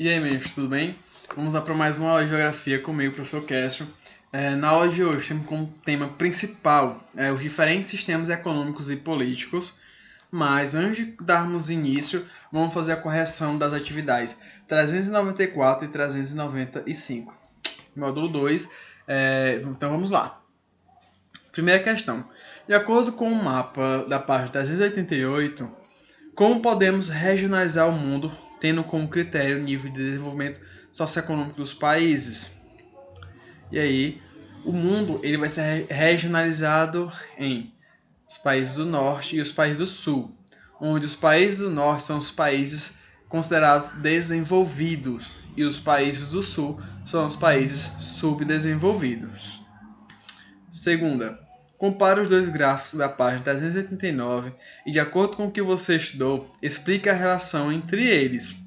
E aí, meninos, tudo bem? Vamos lá para mais uma aula de geografia comigo, professor Castro. Na aula de hoje temos como tema principal os diferentes sistemas econômicos e políticos, mas antes de darmos início, vamos fazer a correção das atividades 394 e 395. Módulo 2, então vamos lá. Primeira questão. De acordo com o mapa da página 388, como podemos regionalizar o mundo tendo como critério o nível de desenvolvimento socioeconômico dos países? E aí, o mundo ele vai ser regionalizado em os países do norte e os países do sul, onde os países do norte são os países considerados desenvolvidos e os países do sul são os países subdesenvolvidos. Segunda, compare os dois gráficos da página 389 e, de acordo com o que você estudou, explique a relação entre eles.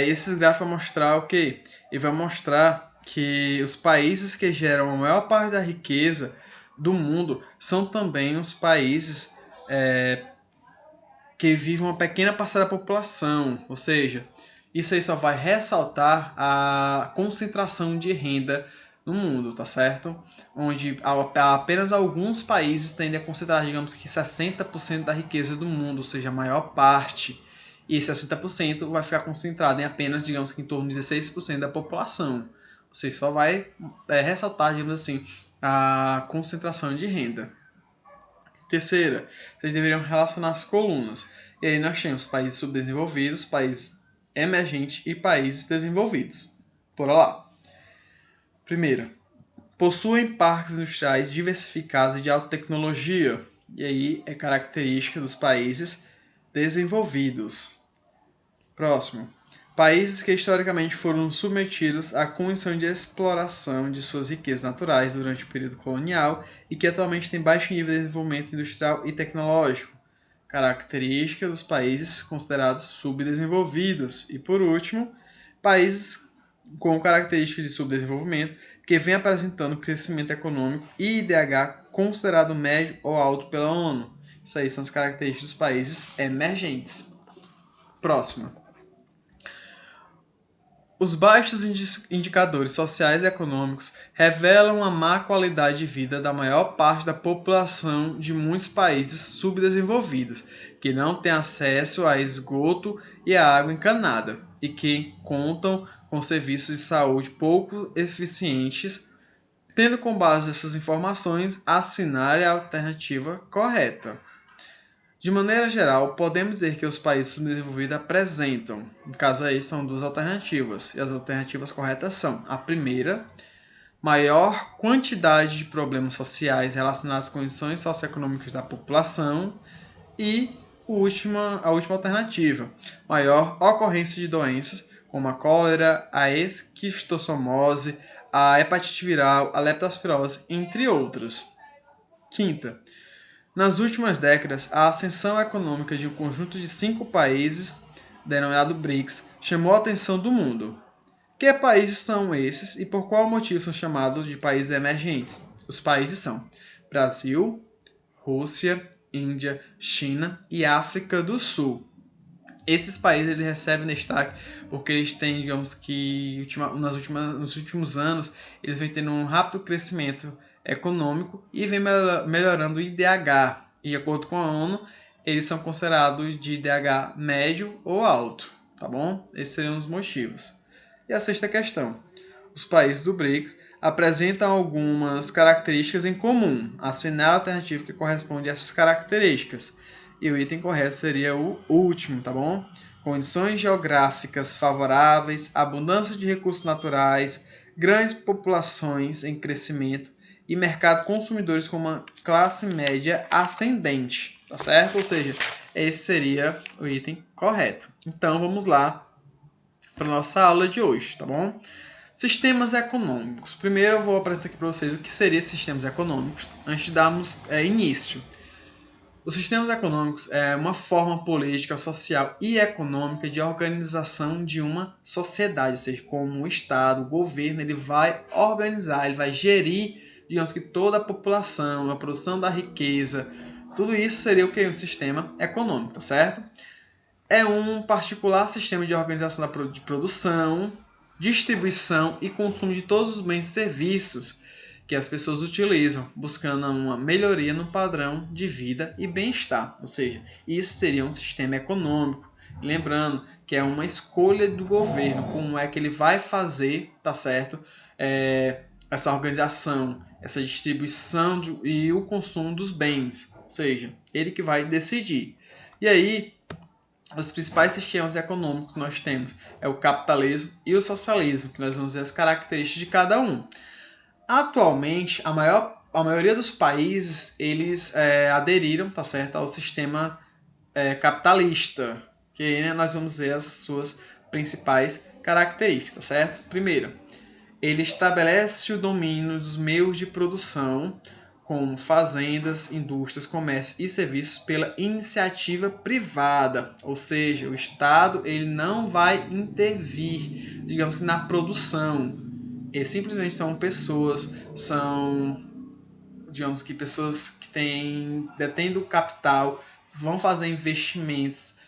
Esses gráficos vão mostrar o quê? Ele vai mostrar que os países que geram a maior parte da riqueza do mundo são também os países que vivem uma pequena parcela da população, ou seja, isso aí só vai ressaltar a concentração de renda no mundo, tá certo? Onde apenas alguns países tendem a concentrar, digamos que 60% da riqueza do mundo, ou seja, a maior parte. E esse 60% vai ficar concentrado em apenas, digamos que em torno de 16% da população. Ou seja, só vai ressaltar, digamos assim, a concentração de renda. Terceira, vocês deveriam relacionar as colunas. E aí nós temos países subdesenvolvidos, países emergentes e países desenvolvidos. Bora lá. Primeira, possuem parques industriais diversificados e de alta tecnologia. E aí é característica dos países desenvolvidos. Próximo. Países que historicamente foram submetidos à condição de exploração de suas riquezas naturais durante o período colonial e que atualmente têm baixo nível de desenvolvimento industrial e tecnológico. Característica dos países considerados subdesenvolvidos. E por último, países com características de subdesenvolvimento que vêm apresentando crescimento econômico e IDH considerado médio ou alto pela ONU. Isso aí são as características dos países emergentes. Próxima. Os baixos indicadores sociais e econômicos revelam a má qualidade de vida da maior parte da população de muitos países subdesenvolvidos, que não têm acesso a esgoto e a água encanada, e que contam com serviços de saúde pouco eficientes. Tendo com base essas informações, assinale a alternativa correta. De maneira geral, podemos dizer que os países subdesenvolvidos apresentam, no caso aí são duas alternativas, e as alternativas corretas são: a primeira, maior quantidade de problemas sociais relacionados às condições socioeconômicas da população, e a última alternativa, maior ocorrência de doenças como a cólera, a esquistossomose, a hepatite viral, a leptospirose, entre outros. Quinta, nas últimas décadas, a ascensão econômica de um conjunto de 5 países, denominado BRICS, chamou a atenção do mundo. Que países são esses e por qual motivo são chamados de países emergentes? Os países são Brasil, Rússia, Índia, China e África do Sul. Esses países eles recebem destaque porque eles têm, digamos que, nos últimos anos, eles vêm tendo um rápido crescimento econômico e vem melhorando o IDH. E de acordo com a ONU, eles são considerados de IDH médio ou alto, tá bom? Esses seriam os motivos. E a sexta questão. Os países do BRICS apresentam algumas características em comum. Assinar a alternativa que corresponde a essas características. E o item correto seria o último, tá bom? Condições geográficas favoráveis, abundância de recursos naturais, grandes populações em crescimento e mercado consumidores com uma classe média ascendente, tá certo? Ou seja, esse seria o item correto. Então, vamos lá para a nossa aula de hoje, tá bom? Sistemas econômicos. Primeiro eu vou apresentar aqui para vocês o que seriam sistemas econômicos, antes de darmos início. Os sistemas econômicos é uma forma política, social e econômica de organização de uma sociedade, ou seja, como o Estado, o governo, ele vai organizar, ele vai gerir, digamos que toda a população, a produção da riqueza, tudo isso seria o que? Um sistema econômico, tá certo? é um particular sistema de organização de produção, distribuição e consumo de todos os bens e serviços que as pessoas utilizam, buscando uma melhoria no padrão de vida e bem-estar. Ou seja, isso seria um sistema econômico. Lembrando que é uma escolha do governo, como é que ele vai fazer, tá certo? Essa organização, essa distribuição e o consumo dos bens. Ou seja, ele que vai decidir. E aí, os principais sistemas econômicos que nós temos é o capitalismo e o socialismo, que nós vamos ver as características de cada um. Atualmente, a maioria dos países eles aderiram, tá certo, ao sistema capitalista, que aí, né, nós vamos ver as suas principais características, tá certo? Primeiro, ele estabelece o domínio dos meios de produção, como fazendas, indústrias, comércio e serviços, pela iniciativa privada, ou seja, o Estado ele não vai intervir, digamos que na produção. Eles simplesmente são pessoas, digamos que pessoas que detêm do capital, vão fazer investimentos.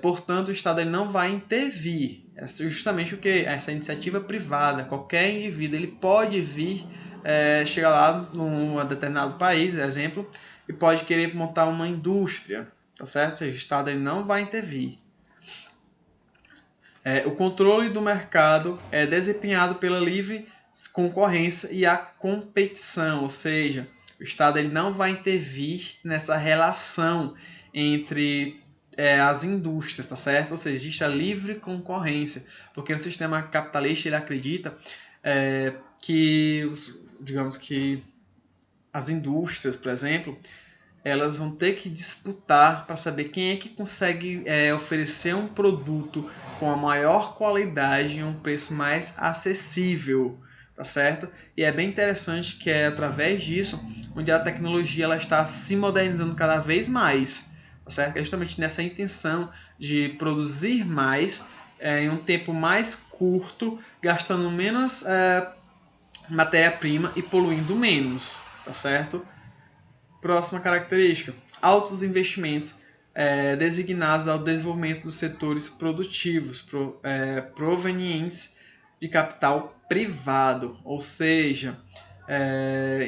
Portanto, o Estado ele não vai intervir. É justamente o que? Essa iniciativa privada. Qualquer indivíduo ele pode vir, chegar lá num determinado país, exemplo, e pode querer montar uma indústria. Tá certo? Ou seja, o Estado ele não vai intervir. O controle do mercado é desempenhado pela livre concorrência e a competição, ou seja, o Estado ele não vai intervir nessa relação entre as indústrias, tá certo? Ou seja, existe a livre concorrência, porque no sistema capitalista ele acredita que, digamos que as indústrias, por exemplo, elas vão ter que disputar para saber quem é que consegue oferecer um produto com a maior qualidade e um preço mais acessível, tá certo? E é bem interessante que é através disso onde a tecnologia ela está se modernizando cada vez mais, tá certo? É justamente nessa intenção de produzir mais em um tempo mais curto, gastando menos matéria-prima e poluindo menos, tá certo? Próxima característica: altos investimentos designados ao desenvolvimento dos setores produtivos provenientes de capital privado, ou seja,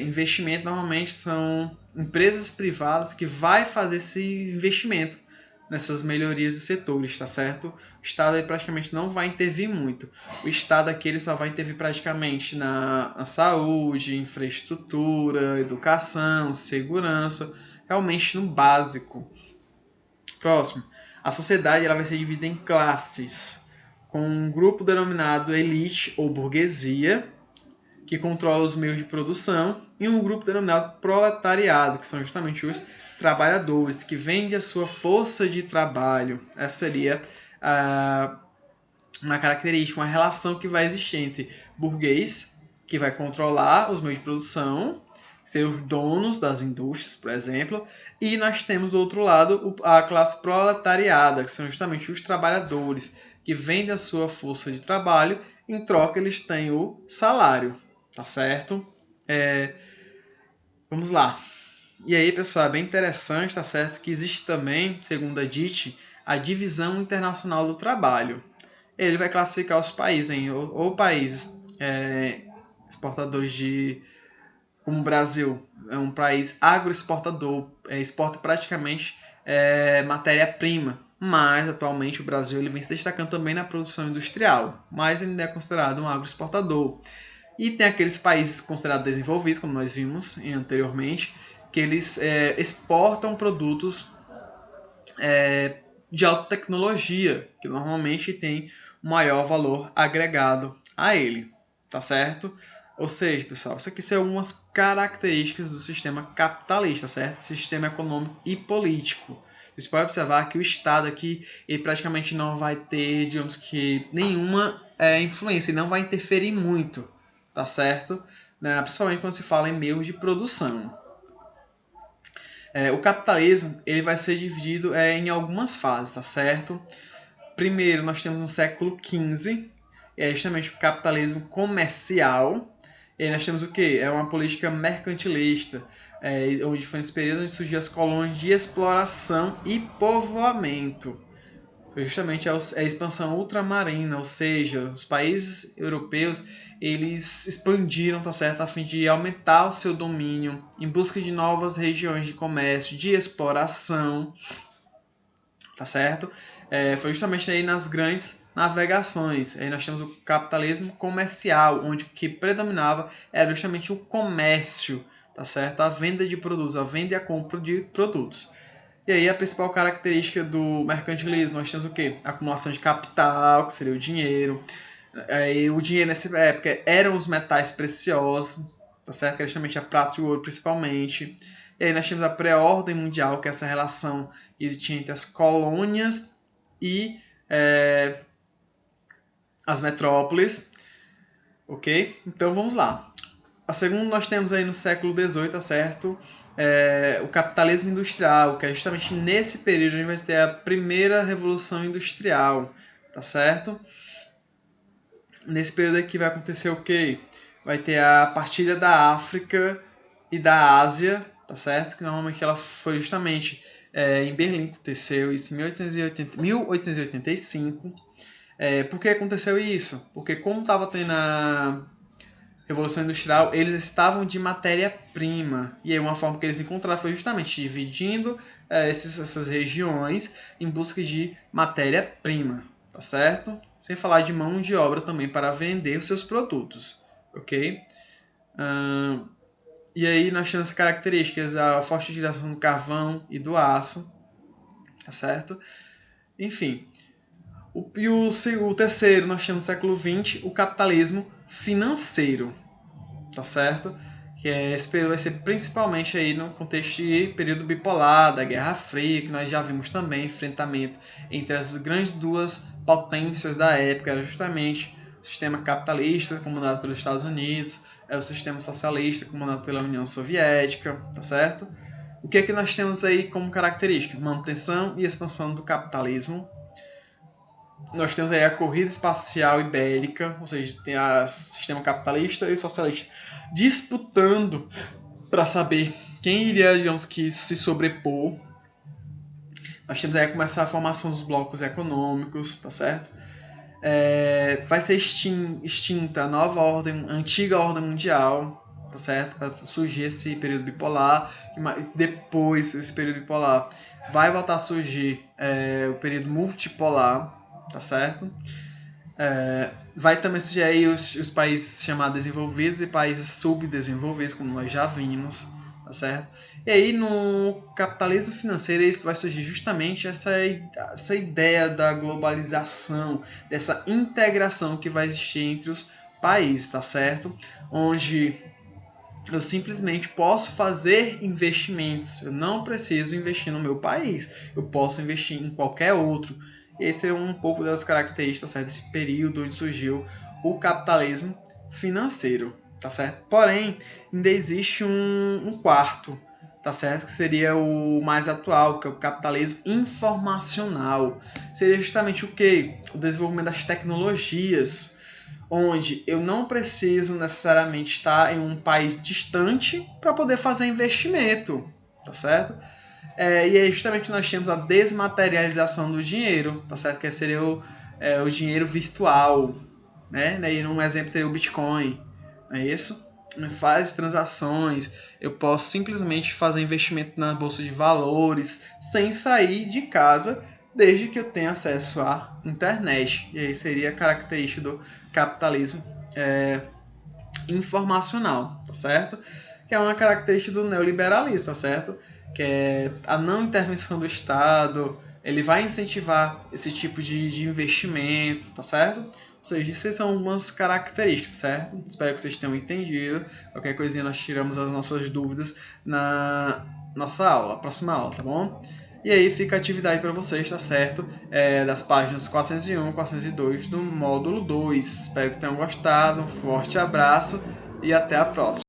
investimento normalmente são empresas privadas que vai fazer esse investimento nessas melhorias dos setores, tá certo? O Estado aí praticamente não vai intervir muito. O Estado aqui ele só vai intervir praticamente na saúde, infraestrutura, educação, segurança, realmente no básico. Próximo. A sociedade ela vai ser dividida em classes, com um grupo denominado elite ou burguesia, que controla os meios de produção, e um grupo denominado proletariado, que são justamente os trabalhadores, que vendem a sua força de trabalho. Essa seria uma característica, uma relação que vai existir entre burguês, que vai controlar os meios de produção, ser os donos das indústrias, por exemplo, e nós temos do outro lado a classe proletariada, que são justamente os trabalhadores, que vendem a sua força de trabalho, em troca eles têm o salário. Tá certo? Vamos lá. E aí, pessoal, é bem interessante, tá certo? Que existe também, segundo a DIT, a Divisão Internacional do Trabalho. Ele vai classificar os países em ou países exportadores de... Como o Brasil é um país agroexportador, exporta praticamente matéria-prima. Mas, atualmente, o Brasil ele vem se destacando também na produção industrial. Mas ele ainda é considerado um agroexportador. E tem aqueles países considerados desenvolvidos, como nós vimos anteriormente, que eles exportam produtos de alta tecnologia, que normalmente tem um maior valor agregado a ele, tá certo? Ou seja, pessoal, isso aqui são algumas características do sistema capitalista, certo? Sistema econômico e político. Vocês podem observar que o Estado aqui ele praticamente não vai ter, digamos que, nenhuma influência, ele não vai interferir muito, tá certo? Né? Principalmente quando se fala em meios de produção. O capitalismo ele vai ser dividido em algumas fases, tá certo? Primeiro, nós temos no século XV, é justamente o capitalismo comercial. E aí nós temos o quê? É uma política mercantilista, onde foi nesse período onde surgiu as colônias de exploração e povoamento. Foi justamente a expansão ultramarina, ou seja, os países europeus eles expandiram, tá certo, a fim de aumentar o seu domínio em busca de novas regiões de comércio, de exploração, tá certo? Foi justamente aí nas grandes navegações. Aí nós temos o capitalismo comercial, onde o que predominava era justamente o comércio, tá certo? A venda de produtos, a venda e a compra de produtos. E aí a principal característica do mercantilismo, nós temos o quê? A acumulação de capital, que seria o dinheiro. O dinheiro nessa época eram os metais preciosos, tá certo? Que era justamente a prata e o ouro principalmente. E aí nós temos a pré-ordem mundial, que é essa relação que existia entre as colônias e as metrópoles. Ok? Então vamos lá. A segunda nós temos aí no século XVIII, tá certo? O capitalismo industrial, que é justamente nesse período a gente vai ter a primeira revolução industrial, tá certo? Nesse período aqui vai acontecer o quê? Vai ter a partilha da África e da Ásia, tá certo? Que normalmente ela foi justamente em Berlim, aconteceu isso em 1885. Por que aconteceu isso? Porque como estava tendo a Revolução Industrial, eles estavam de matéria-prima. E aí uma forma que eles encontraram foi justamente dividindo essas regiões em busca de matéria-prima, tá certo? Sem falar de mão de obra também para vender os seus produtos, ok? E aí nós temos as características, a forte utilização do carvão e do aço, tá certo? Enfim. O terceiro, nós temos no século XX, o capitalismo financeiro, tá certo? Que esse período vai ser principalmente aí no contexto de período bipolar, da Guerra Fria, que nós já vimos também enfrentamento entre as grandes duas potências da época, era justamente o sistema capitalista, comandado pelos Estados Unidos, o sistema socialista, comandado pela União Soviética, tá certo? O que é que nós temos aí como característica? Manutenção e expansão do capitalismo. Nós temos aí a corrida espacial e bélica, ou seja, tem o sistema capitalista e o socialista disputando para saber quem iria, digamos que, se sobrepor. Nós temos aí a começar a formação dos blocos econômicos, tá certo? Vai ser extinta a nova ordem, a antiga ordem mundial, tá certo? Para surgir esse período bipolar. Depois, esse período bipolar, vai voltar a surgir o período multipolar, tá certo? Vai também surgir aí os países chamados desenvolvidos e países subdesenvolvidos, como nós já vimos, tá certo? E aí no capitalismo financeiro isso vai surgir justamente essa ideia da globalização, dessa integração que vai existir entre os países, tá certo? Onde eu simplesmente posso fazer investimentos, eu não preciso investir no meu país, eu posso investir em qualquer outro. E esse é um pouco das características, certo, desse período onde surgiu o capitalismo financeiro, tá certo? Porém, ainda existe um quarto, tá certo? Que seria o mais atual, que é o capitalismo informacional. Seria justamente o quê? O desenvolvimento das tecnologias, onde eu não preciso necessariamente estar em um país distante para poder fazer investimento, tá certo? E aí justamente nós temos a desmaterialização do dinheiro, tá certo? Que seria o dinheiro virtual, né? E um exemplo seria o Bitcoin, não é isso? Faz transações, eu posso simplesmente fazer investimento na bolsa de valores sem sair de casa, desde que eu tenha acesso à internet. E aí seria a característica do capitalismo informacional, tá certo? Que é uma característica do neoliberalismo, tá certo? Que é a não intervenção do Estado, ele vai incentivar esse tipo de investimento, tá certo? Ou seja, essas são algumas características, certo? Espero que vocês tenham entendido. Qualquer coisinha nós tiramos as nossas dúvidas na nossa aula, próxima aula, tá bom? E aí fica a atividade para vocês, tá certo? Das páginas 401 e 402 do módulo 2. Espero que tenham gostado. Um forte abraço e até a próxima.